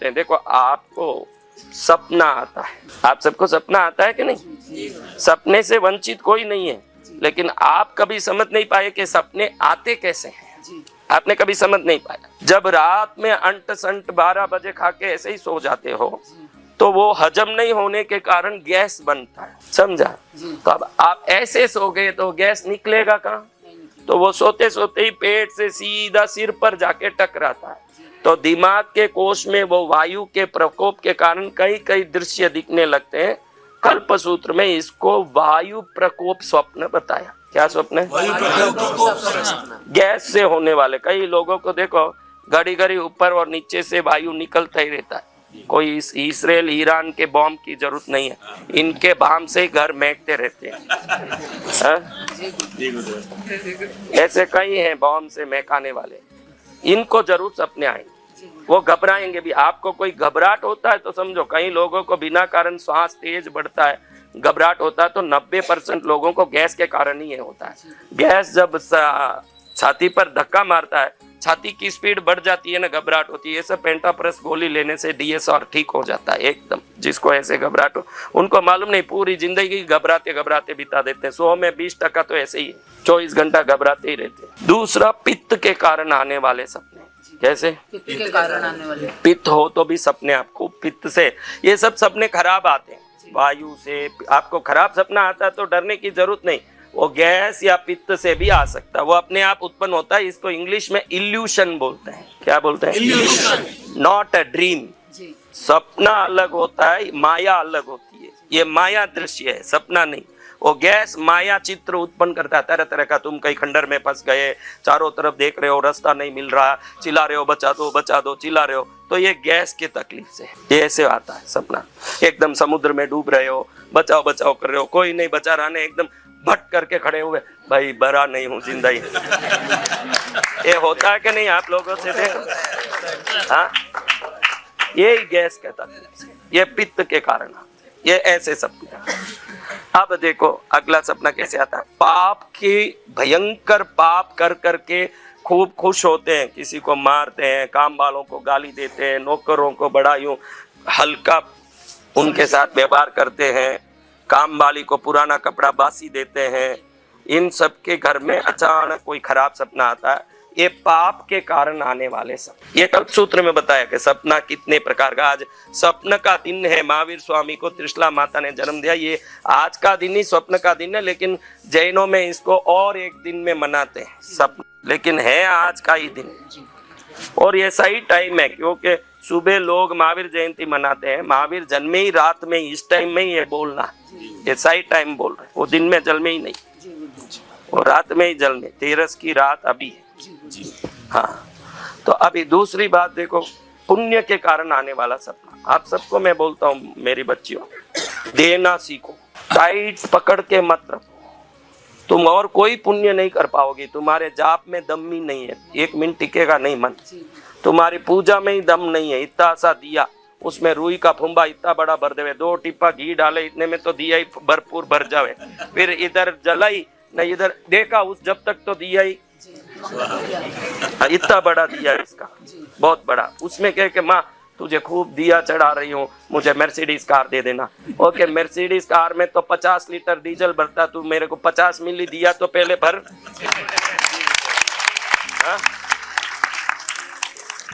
हैं। देखो आपको सपना आता है, आप सबको सपना आता है कि नहीं? सपने से वंचित कोई नहीं है, लेकिन आप कभी समझ नहीं पाए कि सपने आते कैसे हैं। आपने कभी समझ नहीं पाया। जब रात में अंट संट 12 बजे खा के ऐसे ही सो जाते हो तो वो हजम नहीं होने के कारण गैस बनता है, समझा? तो अब आप ऐसे सो गए तो गैस निकलेगा कहाँ? तो वो सोते सोते ही पेट से सीधा सिर पर जाके टकराता है। तो दिमाग के कोश में वो वायु के प्रकोप के कारण कई कई दृश्य दिखने लगते हैं। कल्पसूत्र में इसको वायु प्रकोप स्वप्न बताया। क्या स्वप्न है? गैस से होने वाले। कई लोगों को देखो घड़ी घड़ी ऊपर और नीचे से वायु निकलता ही रहता है। कोई इसराइल ईरान के बॉम्ब की जरूरत नहीं है, इनके बाम से ही घर महकते रहते हैं। ऐसे कई हैं बॉम्ब से महकाने वाले, इनको जरूर सपने आएंगे, वो घबराएंगे भी। आपको कोई घबराहट होता है तो समझो, कई लोगों को बिना कारण श्वास तेज बढ़ता है, घबराहट होता है तो 90% लोगों को गैस के कारण ही ये होता है। गैस जब छाती पर धक्का मारता है, छाती की स्पीड बढ़ जाती है ना, घबराहट होती है। ये सब पेंटाप्रस गोली लेने से DSR ठीक हो जाता है एकदम। जिसको ऐसे घबराहट हो, उनको मालूम नहीं, पूरी जिंदगी घबराते घबराते बिता देते हैं। 100 में 20% तो ऐसे ही है, 24 घंटा घबराते ही रहते हैं। दूसरा, पित्त के कारण आने वाले सपने। कैसे? पित्त के कारण आने वाले। पित्त हो तो भी सपने आपको पित्त से, ये सब सपने खराब आते हैं वायु से। आपको खराब सपना आता है तो डरने की जरूरत नहीं, वो गैस या पित्त से भी आ सकता है, वो अपने आप उत्पन्न होता है। इसको इंग्लिश में इल्यूशन बोलते हैं। क्या बोलते हैं? Evolution, not a dream. सपना अलग होता है, माया अलग होती है। ये माया दृश्य है, सपना नहीं। वो गैस माया चित्र उत्पन्न करता है तरह तरह का। तुम कहीं खंडर में फंस गए, चारों तरफ देख रहे हो, रास्ता नहीं मिल रहा, चिल्ला रहे हो बचा दो चिल्ला रहे हो, तो ये गैस की तकलीफ से ये ऐसे आता है सपना। एकदम समुद्र में डूब रहे हो, बचाओ बचाओ कर रहे हो, कोई नहीं बचा रहा ने, एकदम भट करके खड़े हुए, भाई बरा नहीं हूँ, जिंदा ही। ये होता है कि नहीं आप लोगों से? देखो हाँ, यही गैस का तकलीफ से, ये पित्त के कारण, ये ऐसे सपने। अब देखो अगला सपना कैसे आता है। पाप की, भयंकर पाप कर करके खूब खुश होते हैं, किसी को मारते हैं, काम वालों को गाली देते हैं, नौकरों को बड़ा यूं हल्का उनके साथ व्यवहार करते हैं, काम वाली को पुराना कपड़ा बासी देते हैं। इन सब के घर में अचानक कोई खराब सपना आता है, ये पाप के कारण आने वाले सपने। ये कल्पसूत्र में बताया कि सपना कितने प्रकार का। आज स्वप्न का दिन है, महावीर स्वामी को त्रिशला माता ने जन्म दिया। ये आज का दिन ही स्वप्न का दिन है, लेकिन जैनों में इसको और एक दिन में मनाते हैं स्वप्न, लेकिन है आज का ही दिन। और ये सही टाइम है, क्योंकि सुबह लोग महावीर जयंती मनाते हैं, महावीर जन्मे ही रात में, इस टाइम में ही ये बोलना, ये सही टाइम बोल रहे हैं। वो दिन में जन्मे ही नहीं, वो रात में ही जन्मे। 13 की रात अभी है। हाँ, तो अभी दूसरी बात देखो, पुण्य के कारण आने वाला सपना। आप सबको मैं बोलता हूँ मेरी बच्चियों, देना सीखो, टाइट पकड़ के मत रखो। तुम और कोई पुण्य नहीं कर पाओगे, तुम्हारे जाप में दम ही नहीं है, 1 मिनट टिकेगा नहीं मन। तुम्हारी पूजा में ही दम नहीं है। इतना सा दिया, उसमें रुई का फुम्बा इतना बड़ा भर देवे, 2 टिप्पा घी डाले, इतने में तो दिया ही भरपूर भर जावे। फिर इधर जलाई नहीं, इधर देखा, उस जब तक तो दिया ही इतना बड़ा दिया इसका, बहुत बड़ा। उसमें कह के माँ तुझे खूब दिया चढ़ा रही हूँ, मुझे मर्सिडीज कार दे देना। ओके, मर्सिडीज कार में तो 50 लीटर डीजल भरता, तू मेरे को 50 मिली दिया तो पहले भर।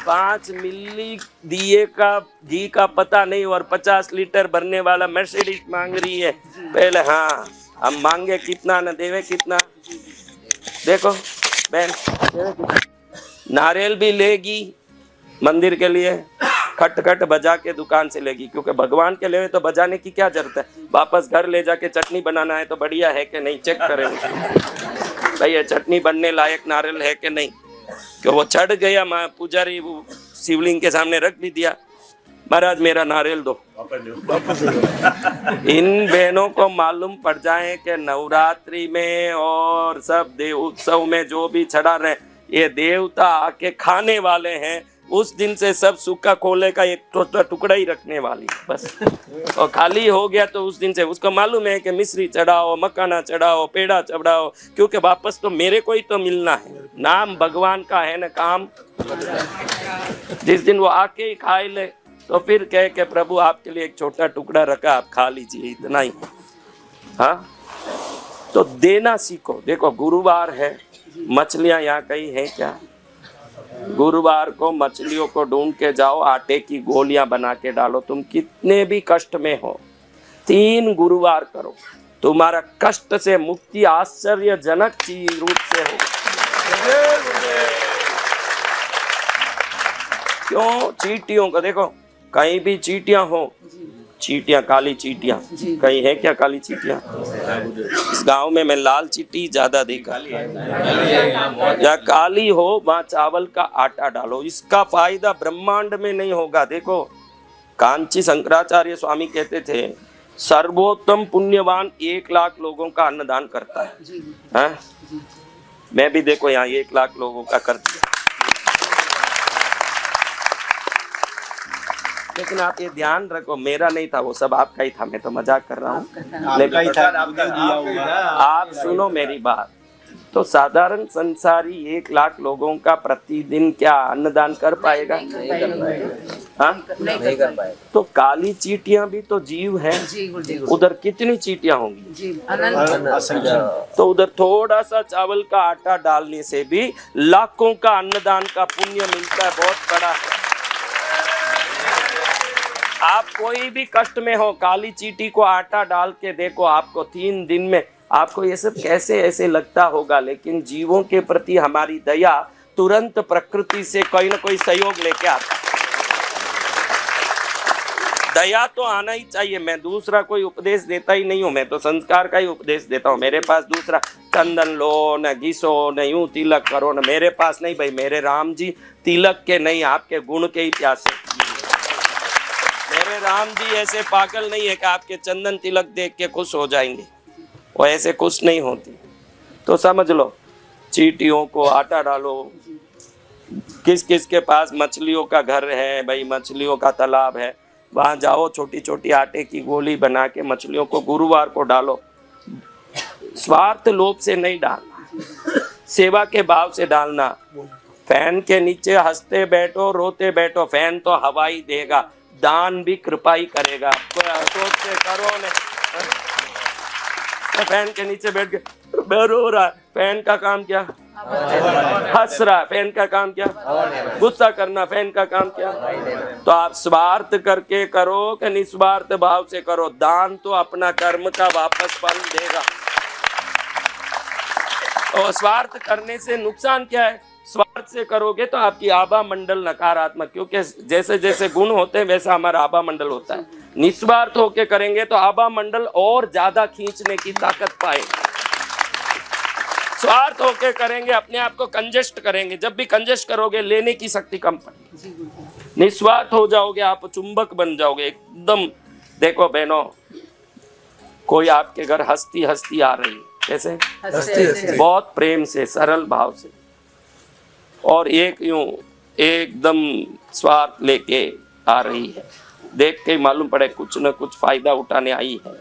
5 मिली दिए का घी का पता नहीं, और 50 लीटर भरने वाला मर्सिडीज मांग रही है पहले। हाँ, हम मांगे कितना न देवे कितना। देखो बहन, नारियल भी लेगी मंदिर के लिए, खट खट बजा के दुकान से लेगी, क्योंकि भगवान के लिए तो बजाने की क्या जरूरत है। वापस घर ले जाके चटनी बनाना है तो बढ़िया है कि नहीं, चेक करें उसको, भाई ये चटनी बनने लायक नारियल है कि नहीं। क्यों वो चढ़ गया, पुजारी वो शिवलिंग के सामने रख भी दिया, महाराज मेरा नारियल दो। इन बहनों को मालूम पड़ जाए कि नवरात्रि में और सब देव उत्सव में जो भी चढ़ा रहे, ये देवता आके खाने वाले हैं। उस दिन से सब सूखा खोले का एक टुकड़ा ही रखने वाली बस। और खाली हो गया तो उस दिन से उसको मालूम है कि मिश्री चढ़ाओ, मखाना चढ़ाओ, पेड़ा चढ़ाओ, क्योंकि वापस तो मेरे को ही तो मिलना है। नाम भगवान का है ना काम। जिस दिन वो आके ही खाए ले तो फिर कहे कि प्रभु आपके लिए एक छोटा टुकड़ा रखा, आप खा लीजिए, इतना ही। हाँ, तो देना सीखो। देखो गुरुवार है, मछलियां यहाँ कहीं है क्या? गुरुवार को मछलियों को ढूंढ के जाओ, आटे की गोलियां बना के डालो। तुम कितने भी कष्ट में हो, 3 गुरुवार करो, तुम्हारा कष्ट से मुक्ति आश्चर्यजनक चीज रूप से होगी। क्यों? चींटियों को देखो, कहीं भी चींटियां हो, चींटियां, काली चींटियां कहीं है क्या? काली चींटियां इस गांव में मैं लाल चींटी ज्यादा देखा। या काली हो, वहां चावल का आटा डालो, इसका फायदा ब्रह्मांड में नहीं होगा। देखो कांची शंकराचार्य स्वामी कहते थे, सर्वोत्तम पुण्यवान 1 लाख लोगों का अन्नदान करता है। मैं भी देखो यहाँ 1 लाख लोगों का कर दिया। लेकिन आप ये ध्यान रखो, मेरा नहीं था, वो सब आपका ही था। मैं तो मजाक कर रहा हूँ। आप सुनो मेरी बात। तो साधारण संसारी 1 लाख लोगों का प्रतिदिन क्या अन्नदान कर पाएगा? हाँ, नहीं कर पाएगा। तो काली चींटियां भी तो जीव है, उधर कितनी चींटियां होंगी? तो उधर थोड़ा सा चावल का आटा डालने से भी लाखों का अन्नदान का पुण्य मिलता है, बहुत बड़ा है। आप कोई भी कष्ट में हो, काली चींटी को आटा डाल के देखो, आपको 3 दिन में आपको ये सब कैसे ऐसे लगता होगा। लेकिन जीवों के प्रति हमारी दया तुरंत प्रकृति से कोई ना कोई सहयोग लेके आता है। दया तो आना ही चाहिए। मैं दूसरा कोई उपदेश देता ही नहीं हूँ, मैं तो संस्कार का ही उपदेश देता हूँ। मेरे पास दूसरा चंदन लो न घिसो न यूं तिलक करो न, मेरे पास नहीं भाई। मेरे राम जी तिलक के नहीं, आपके गुण के ही प्यासे। मेरे राम जी ऐसे पागल नहीं है कि आपके चंदन तिलक देख के खुश हो जाएंगे, वो ऐसे खुश नहीं होती। तो समझ लो, चींटियों को आटा डालो। किस किस के पास मछलियों का घर है भाई, मछलियों का तालाब है, वहां जाओ, छोटी छोटी आटे की गोली बना के मछलियों को गुरुवार को डालो। स्वार्थ लोभ से नहीं डालना, सेवा के भाव से डालना। फैन के नीचे हंसते बैठो रोते बैठो, फैन तो हवा ही देगा, दान भी कृपा ही करेगा। सोच से करो ने, तो फैन के नीचे बैठ के रो रहा है, फैन का काम क्या? हंस रहा है, फैन का काम क्या? गुस्सा करना, फैन का काम क्या? तो आप स्वार्थ करके करो कि निस्वार्थ भाव से करो, दान तो अपना कर्म का वापस फल देगा। और स्वार्थ करने से नुकसान क्या है? स्वार्थ से करोगे तो आपकी आभा मंडल नकारात्मक, क्योंकि जैसे जैसे गुण होते हैं वैसा हमारा आभा मंडल होता है। निस्वार्थ होके करेंगे तो आभा मंडल और ज्यादा खींचने की ताकत पाएगा। स्वार्थ होके करेंगे अपने आप को कंजेस्ट करेंगे, जब भी कंजेस्ट करोगे लेने की शक्ति कम पड़ेगी। निस्वार्थ हो जाओगे, आप चुंबक बन जाओगे एकदम। देखो बहनों, कोई आपके घर हंसती हंसती आ रही है, कैसे? बहुत प्रेम से, सरल भाव से, और एक यूं एकदम स्वार्थ लेके आ रही है, देख के मालूम पड़े कुछ न कुछ फायदा उठाने आई है।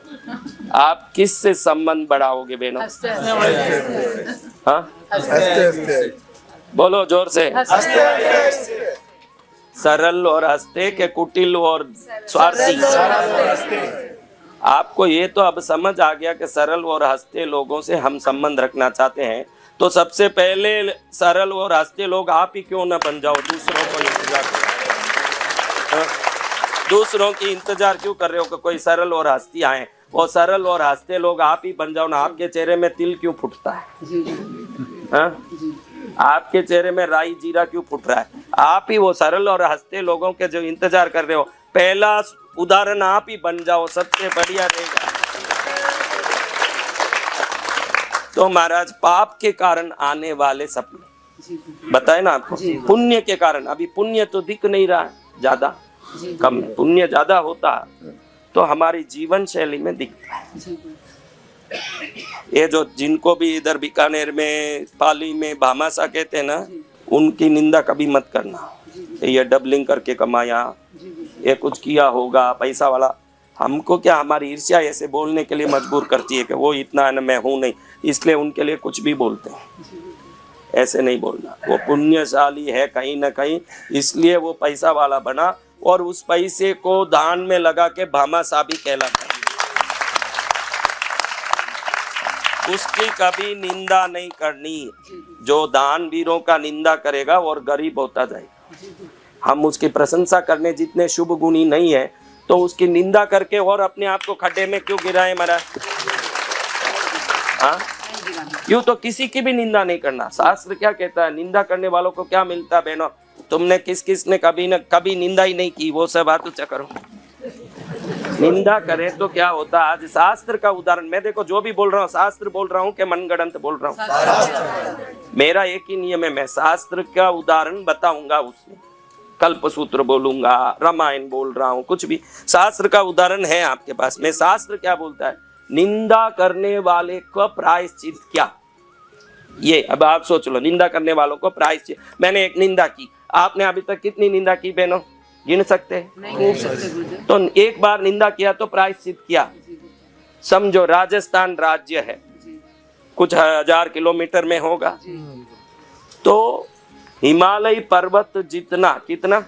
आप किस से संबंध बढ़ाओगे बहनों? हाँ, बोलो जोर से। सरल और हंसते के कुटिल और स्वार्थी? आपको ये तो अब समझ आ गया कि सरल और हंसते लोगों से हम संबंध रखना चाहते हैं, तो सबसे पहले सरल और हंसते लोग आप ही क्यों न बन जाओ? दूसरों को इंतजार करो, दूसरों की इंतजार क्यों कर रहे हो कि कोई सरल और हंसती आए? वो सरल और हंसते लोग आप ही बन जाओ ना। आपके चेहरे में तिल क्यों फुटता है? आपके चेहरे में राई जीरा क्यों फुट रहा है? आप ही वो सरल और हंसते लोगों के जो इंतजार कर रहे हो, पहला उदाहरण आप ही बन जाओ, सबसे बढ़िया रहेगा। तो महाराज, पाप के कारण आने वाले सपने बताए ना आपको, पुण्य के कारण। अभी पुण्य तो दिख नहीं रहा है, ज्यादा कम है। पुण्य ज्यादा होता तो हमारी जीवन शैली में दिखता है। ये जो जिनको भी इधर बीकानेर में, पाली में भामाशाह कहते हैं ना, उनकी निंदा कभी मत करना। ये डबलिंग करके कमाया, ये कुछ किया होगा, पैसा वाला। हमको क्या, हमारी ईर्ष्या ऐसे बोलने के लिए मजबूर करती है कि वो इतना है ना, मैं हूं नहीं, इसलिए उनके लिए कुछ भी बोलते हैं। ऐसे नहीं बोलना। वो पुण्यशाली है कहीं ना कहीं, इसलिए वो पैसा वाला बना, और उस पैसे को दान में लगा के भामाशाही कहलाता है। उसकी कभी निंदा नहीं करनी। जो दान वीरों का निंदा करेगा और गरीब होता जाएगा। हम उसकी प्रशंसा करने जितने शुभ गुणी नहीं है तो उसकी निंदा करके और अपने आप को खड्डे में क्यों गिराए महाराज? हाँ, यूं तो किसी की भी निंदा नहीं करना। शास्त्र क्या कहता है? निंदा करने वालों को क्या मिलता है बहनों? तुमने किस ने कभी निंदा ही नहीं की, वो सब बात ऊंचा करो। निंदा करे तो क्या होता? आज शास्त्र का उदाहरण मैं देखो, जो भी बोल रहा हूँ शास्त्र बोल रहा हूँ कि मनगढ़ंत बोल रहा हूँ? मेरा एक ही नियम है, मैं शास्त्र का उदाहरण बताऊंगा। उसमें कल्पसूत्र बोलूंगा, रामायण बोल रहा हूँ, कुछ भी शास्त्र का उदाहरण है आपके पास। मैं शास्त्र क्या बोलता है? निंदा करने वाले को प्रायश्चित क्या? ये अब आप सोच लो, निंदा करने वालों को प्रायश्चित। मैंने एक निंदा की, आपने अभी तक कितनी निंदा की बहनों? गिन सकते हैं? तो एक बार निंदा किया तो प्रायश्चित किया। समझो राजस्थान राज्य है, कुछ 1000 किलोमीटर में होगा, तो हिमालय पर्वत जितना, कितना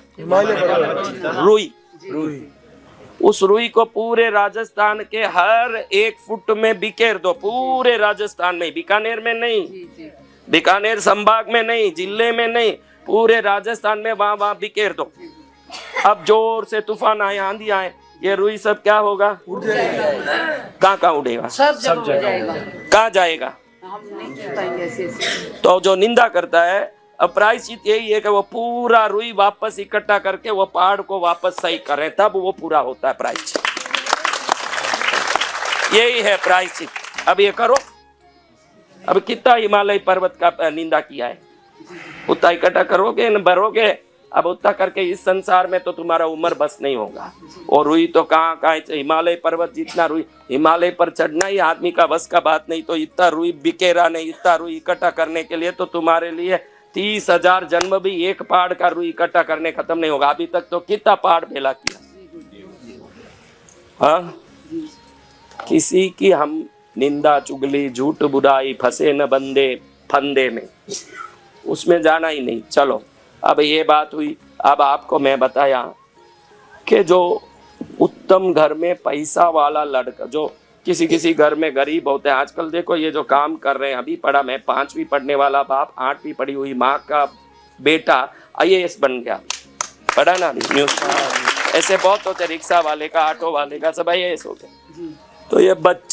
रुई, उस रुई को पूरे राजस्थान के हर एक फुट में बिखेर दो। पूरे राजस्थान में, बीकानेर में नहीं, बीकानेर संभाग में नहीं, जिले में नहीं, पूरे राजस्थान में वहां बिखेर दो। अब जोर से तूफान आए, आंधी आए, ये रुई सब क्या होगा? कहाँ उड़ेगा? सब जगह कहाँ जाएगा? तो जो निंदा करता है, अब प्रायश्चित यही है कि वो पूरा रुई वापस इकट्ठा करके वो पहाड़ को वापस सही करें, तब वो पूरा होता है प्रायश्चित। यही है प्रायश्चित। अब ये करो। अब कितना हिमालय पर्वत का निंदा किया है, उतना इकट्ठा करोगे न भरोगे। अब उतना करके इस संसार में तो तुम्हारा उम्र बस नहीं होगा। और रुई तो कहाँ हिमालय पर्वत जितना रुई, हिमालय पर चढ़ना ही आदमी का बस का बात नहीं, तो इतना रुई बिखेरा नहीं, इतना रुई इकट्ठा करने के लिए तो तुम्हारे लिए 30,000 जन्म भी एक पहाड़ का रुई इकट्ठा करने खत्म नहीं होगा। अभी तक तो कितना पहाड़ भेला किया। हाँ, किसी की हम निंदा चुगली झूठ बुराई फंसे न बंदे फंदे में, उसमें जाना ही नहीं। चलो, अब ये बात हुई। अब आपको मैं बताया कि जो उत्तम घर में पैसा वाला लड़का, जो किसी घर में गरीब होते हैं, आजकल देखो ये जो काम कर रहे हैं, अभी पढ़ा मैं, 5वीं पढ़ने वाला बाप, 8वीं पढ़ी हुई माँ का बेटा IAS बन गया। पढ़ा ना न्यूज़? ऐसे बहुत होते, रिक्शा वाले का, ऑटो वाले का, सब IAS हो गए। तो ये बच्चे